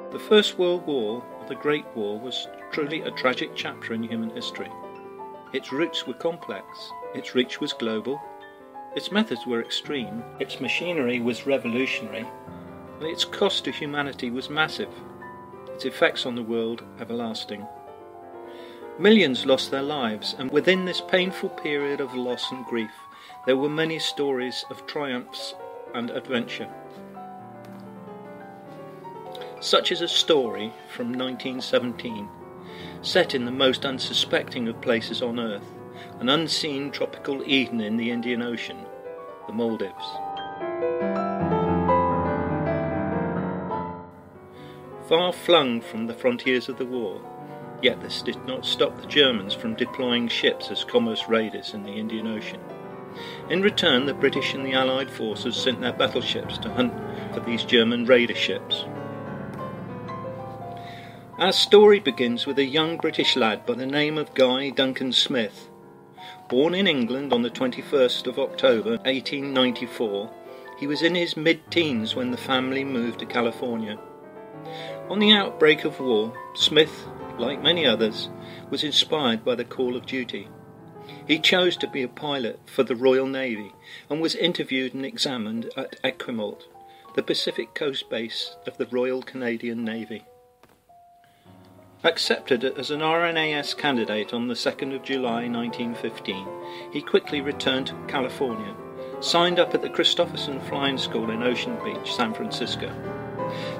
The First World War, or the Great War, was truly a tragic chapter in human history. Its roots were complex, its reach was global, its methods were extreme, its machinery was revolutionary, and its cost to humanity was massive, its effects on the world everlasting. Millions lost their lives, and within this painful period of loss and grief, there were many stories of triumphs and adventure. Such is a story from 1917, set in the most unsuspecting of places on earth, an unseen tropical Eden in the Indian Ocean, the Maldives. Far flung from the frontiers of the war, yet this did not stop the Germans from deploying ships as commerce raiders in the Indian Ocean. In return, the British and the Allied forces sent their battleships to hunt for these German raider ships. Our story begins with a young British lad by the name of Duncan Smith. Born in England on the 21st of October 1894, he was in his mid-teens when the family moved to California. On the outbreak of war, Smith, like many others, was inspired by the call of duty. He chose to be a pilot for the Royal Navy and was interviewed and examined at Esquimalt, the Pacific coast base of the Royal Canadian Navy. Accepted as an RNAS candidate on the 2nd of July 1915, he quickly returned to California, signed up at the Christopherson Flying School in Ocean Beach, San Francisco.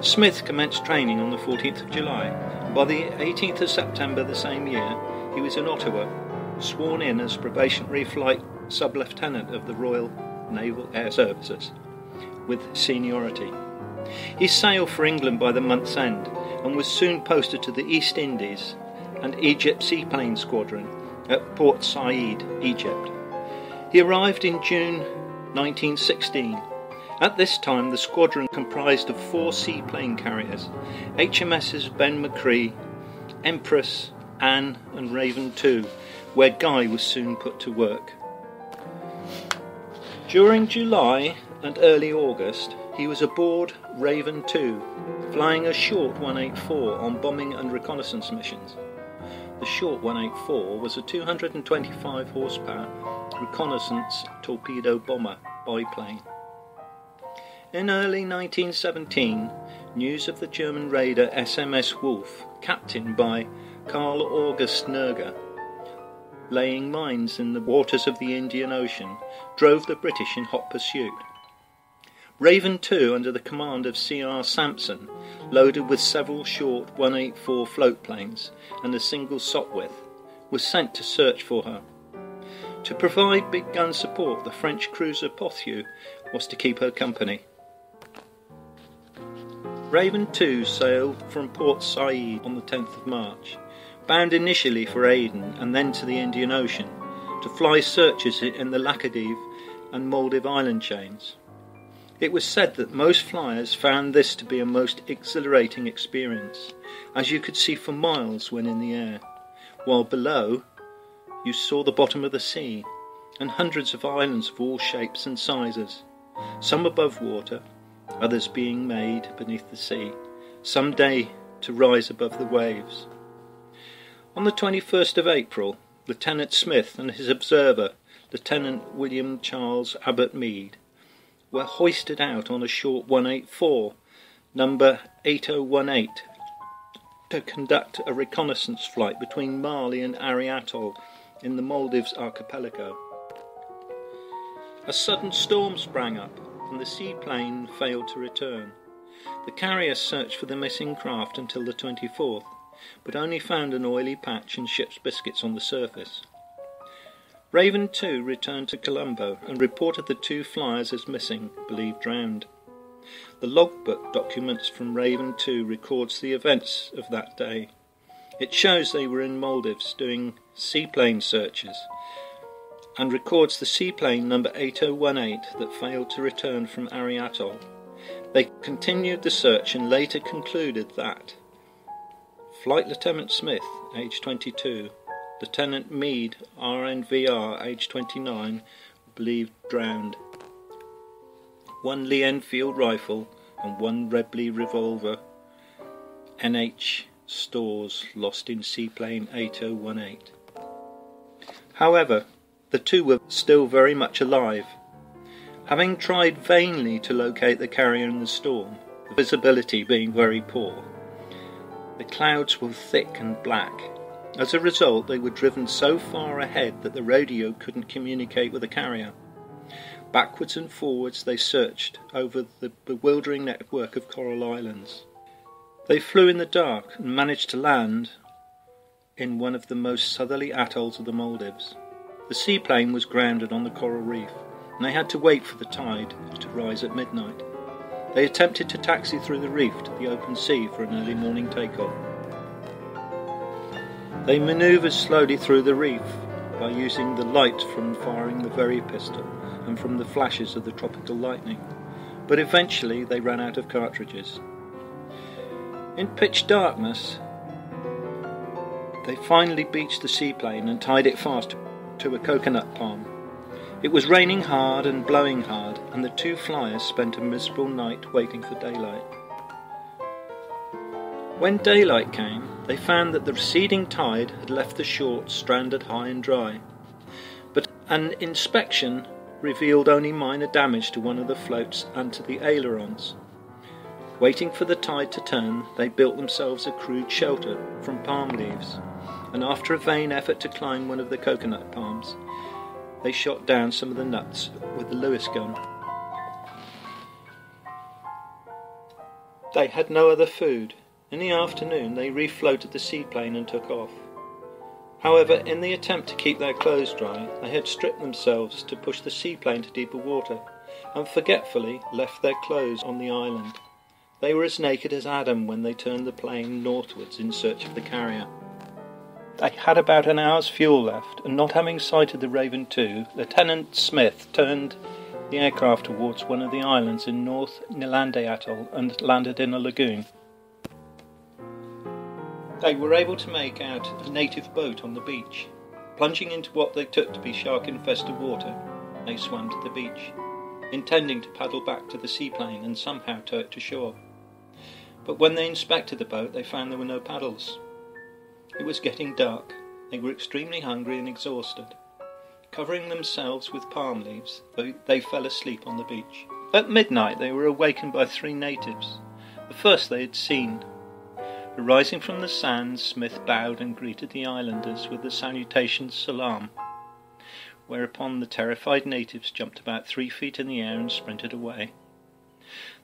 Smith commenced training on the 14th of July, and by the 18th of September the same year, he was in Ottawa, sworn in as probationary flight sub-lieutenant of the Royal Naval Air Services, with seniority. He sailed for England by the month's end, and was soon posted to the East Indies and Egypt Seaplane Squadron at Port Said, Egypt. He arrived in June 1916. At this time the squadron comprised of 4 seaplane carriers, HMSs Ben McCree, Empress, Anne and Raven II, where Guy was soon put to work. During July and early August he was aboard Raven II, flying a short 184 on bombing and reconnaissance missions. The short 184 was a 225 horsepower reconnaissance torpedo bomber biplane. In early 1917, news of the German raider SMS Wolf, captained by Karl August Nerger, laying mines in the waters of the Indian Ocean, drove the British in hot pursuit. Raven II, under the command of C.R. Sampson, loaded with several short 184 float planes and a single Sopwith, was sent to search for her. To provide big gun support, the French cruiser Pothue was to keep her company. Raven II sailed from Port Said on the 10th of March, bound initially for Aden and then to the Indian Ocean, to fly searches in the Laccadive and Maldive island chains. It was said that most flyers found this to be a most exhilarating experience, as you could see for miles when in the air, while below you saw the bottom of the sea, and hundreds of islands of all shapes and sizes, some above water, others being made beneath the sea, some day to rise above the waves. On the 21st of April, Lieutenant Smith and his observer, Lieutenant William Charles Abbot Meade, were hoisted out on a short 184, number 8018, to conduct a reconnaissance flight between Mali and Ari Atoll in the Maldives archipelago. A sudden storm sprang up, and the seaplane failed to return. The carrier searched for the missing craft until the 24th, but only found an oily patch and ship's biscuits on the surface. Raven II returned to Colombo and reported the 2 flyers as missing, believed drowned. The logbook documents from Raven II records the events of that day. It shows they were in Maldives doing seaplane searches, and records the seaplane number 8018 that failed to return from Ari Atoll. They continued the search and later concluded that Flight Lieutenant Smith, age 22, Lieutenant Meade, RNVR, age 29, believed drowned. 1 Lee Enfield rifle and 1 Rebly revolver NH stores lost in seaplane 8018. However, the two were still very much alive. Having tried vainly to locate the carrier in the storm, the visibility being very poor, the clouds were thick and black. As a result, they were driven so far ahead that the radio couldn't communicate with the carrier. Backwards and forwards they searched over the bewildering network of coral islands. They flew in the dark and managed to land in one of the most southerly atolls of the Maldives. The seaplane was grounded on the coral reef, and they had to wait for the tide to rise at midnight. They attempted to taxi through the reef to the open sea for an early morning takeoff. They manoeuvred slowly through the reef by using the light from firing the very pistol and from the flashes of the tropical lightning, but eventually they ran out of cartridges. In pitch darkness, they finally beached the seaplane and tied it fast to a coconut palm. It was raining hard and blowing hard, and the two flyers spent a miserable night waiting for daylight. When daylight came, they found that the receding tide had left the short stranded high and dry, but an inspection revealed only minor damage to one of the floats and to the ailerons. Waiting for the tide to turn, they built themselves a crude shelter from palm leaves, and after a vain effort to climb one of the coconut palms, they shot down some of the nuts with the Lewis gun. They had no other food. In the afternoon they refloated the seaplane and took off. However, in the attempt to keep their clothes dry, they had stripped themselves to push the seaplane to deeper water, and forgetfully left their clothes on the island. They were as naked as Adam when they turned the plane northwards in search of the carrier. They had about an hour's fuel left, and not having sighted the Raven II, Lieutenant Smith turned the aircraft towards one of the islands in North Nilande Atoll and landed in a lagoon. They were able to make out a native boat on the beach. Plunging into what they took to be shark-infested water, they swam to the beach, intending to paddle back to the seaplane and somehow tow it to shore. But when they inspected the boat, they found there were no paddles. It was getting dark. They were extremely hungry and exhausted. Covering themselves with palm leaves, they fell asleep on the beach. At midnight they were awakened by three natives, the first they had seen. Arising from the sand, Smith bowed and greeted the islanders with the salutation salam, whereupon the terrified natives jumped about 3 feet in the air and sprinted away.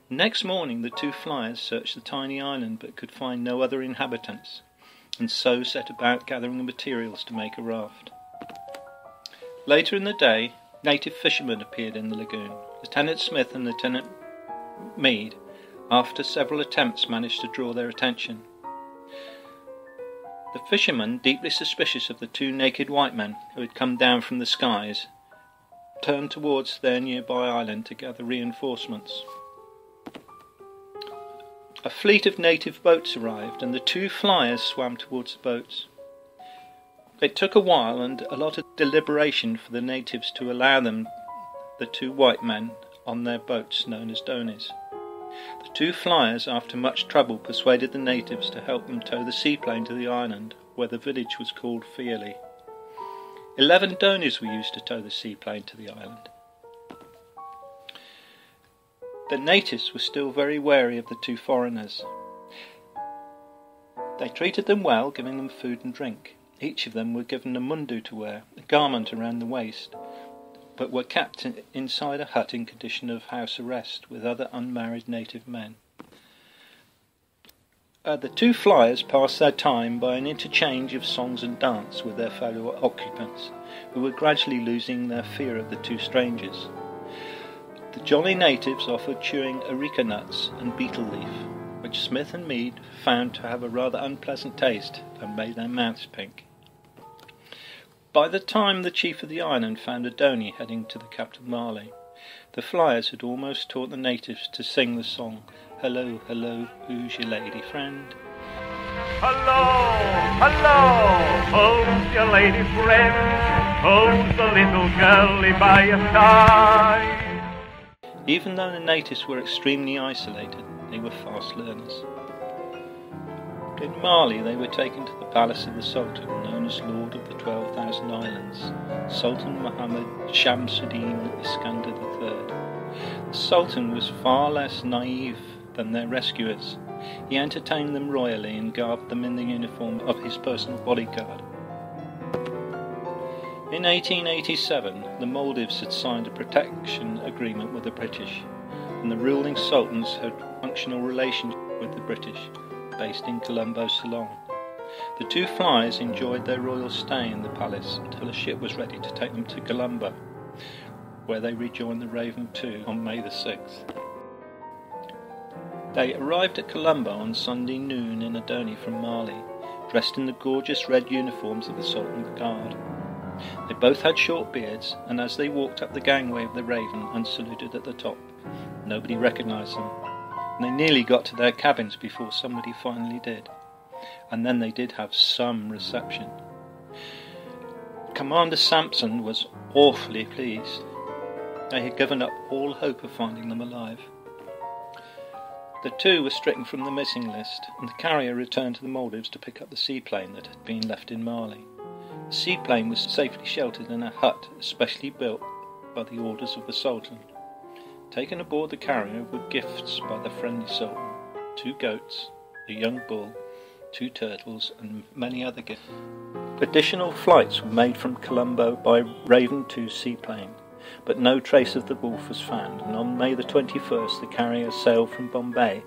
The next morning the two flyers searched the tiny island but could find no other inhabitants, and so set about gathering the materials to make a raft. Later in the day, native fishermen appeared in the lagoon. Lieutenant Smith and Lieutenant Meade, after several attempts, managed to draw their attention. The fishermen, deeply suspicious of the two naked white men who had come down from the skies, turned towards their nearby island to gather reinforcements. A fleet of native boats arrived, and the two flyers swam towards the boats. It took a while and a lot of deliberation for the natives to allow them the two white men on their boats known as donis. The two flyers, after much trouble, persuaded the natives to help them tow the seaplane to the island, where the village was called Fearley. 11 donis were used to tow the seaplane to the island. The natives were still very wary of the two foreigners. They treated them well, giving them food and drink. Each of them were given a mundu to wear, a garment around the waist, but were kept inside a hut in condition of house arrest with other unmarried native men. The two flyers passed their time by an interchange of songs and dance with their fellow occupants, who were gradually losing their fear of the two strangers. The jolly natives offered chewing areca nuts and betel leaf, which Smith and Meade found to have a rather unpleasant taste and made their mouths pink. By the time the chief of the island found a donny heading to the capital Mali, the flyers had almost taught the natives to sing the song, "Hello, hello, who's your lady friend?" Hello, hello, who's your lady friend? Who's the little girlie by your side? Even though the natives were extremely isolated, they were fast learners. In Mali they were taken to the palace of the Sultan, known as Lord of the 12,000 Islands, Sultan Muhammad Shamsuddin Iskander III. The Sultan was far less naive than their rescuers. He entertained them royally and garbed them in the uniform of his personal bodyguard. In 1887, the Maldives had signed a protection agreement with the British, and the ruling sultans had functional relations with the British, based in Colombo, Ceylon. The two flyers enjoyed their royal stay in the palace until a ship was ready to take them to Colombo, where they rejoined the Raven II on May the 6th. They arrived at Colombo on Sunday noon in Adoni from Mali, dressed in the gorgeous red uniforms of the Sultan's Guard. They both had short beards, and as they walked up the gangway of the Raven and saluted at the top, nobody recognised them. And they nearly got to their cabins before somebody finally did. And then they did have some reception. Commander Sampson was awfully pleased. They had given up all hope of finding them alive. The two were stricken from the missing list, and the carrier returned to the Maldives to pick up the seaplane that had been left in Mali. The seaplane was safely sheltered in a hut especially built by the orders of the Sultan. Taken aboard the carrier were gifts by the friendly Sultan: 2 goats, a young bull, 2 turtles, and many other gifts. Additional flights were made from Colombo by Raven II seaplane, but no trace of the wolf was found, and on May the 21st the carrier sailed from Bombay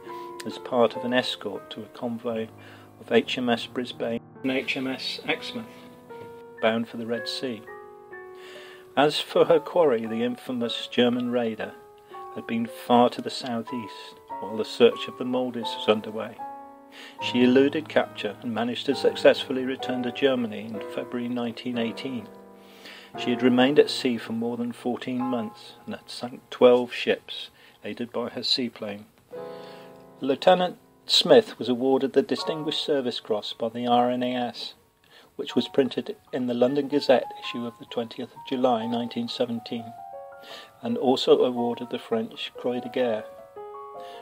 as part of an escort to a convoy of HMS Brisbane and HMS Exmouth, bound for the Red Sea. As for her quarry, the infamous German raider had been far to the southeast, while the search of the Maldives was underway. She eluded capture and managed to successfully return to Germany in February 1918. She had remained at sea for more than 14 months and had sunk 12 ships, aided by her seaplane. Lieutenant Smith was awarded the Distinguished Service Cross by the RNAS, which was printed in the London Gazette issue of the 20th of July 1917, and also awarded the French Croix de Guerre.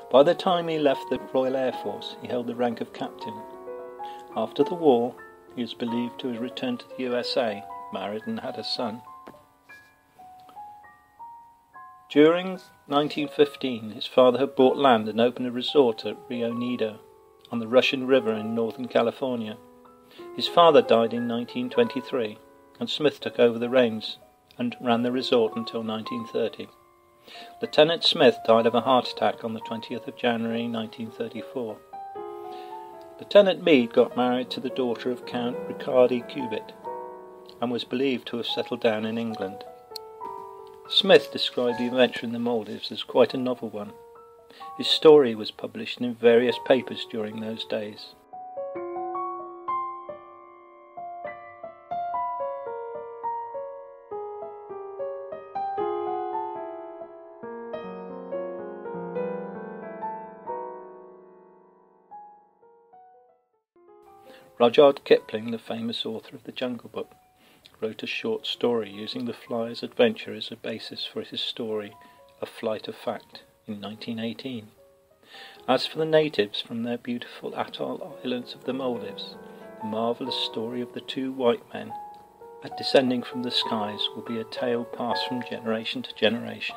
By the time he left the Royal Air Force, he held the rank of captain. After the war, he is believed to have returned to the USA, married and had a son. During 1915, his father had bought land and opened a resort at Rio Nido, on the Russian River in northern California. His father died in 1923, and Smith took over the reins and ran the resort until 1930. Lieutenant Smith died of a heart attack on the 20th of January 1934. Lieutenant Meade got married to the daughter of Count Riccardi Cubitt, and was believed to have settled down in England. Smith described the adventure in the Maldives as quite a novel one. His story was published in various papers during those days. Rudyard Kipling, the famous author of The Jungle Book, wrote a short story using the flyer's adventure as a basis for his story, A Flight of Fact, in 1918. As for the natives from their beautiful atoll islands of the Maldives, the marvellous story of the 2 white men descending from the skies will be a tale passed from generation to generation.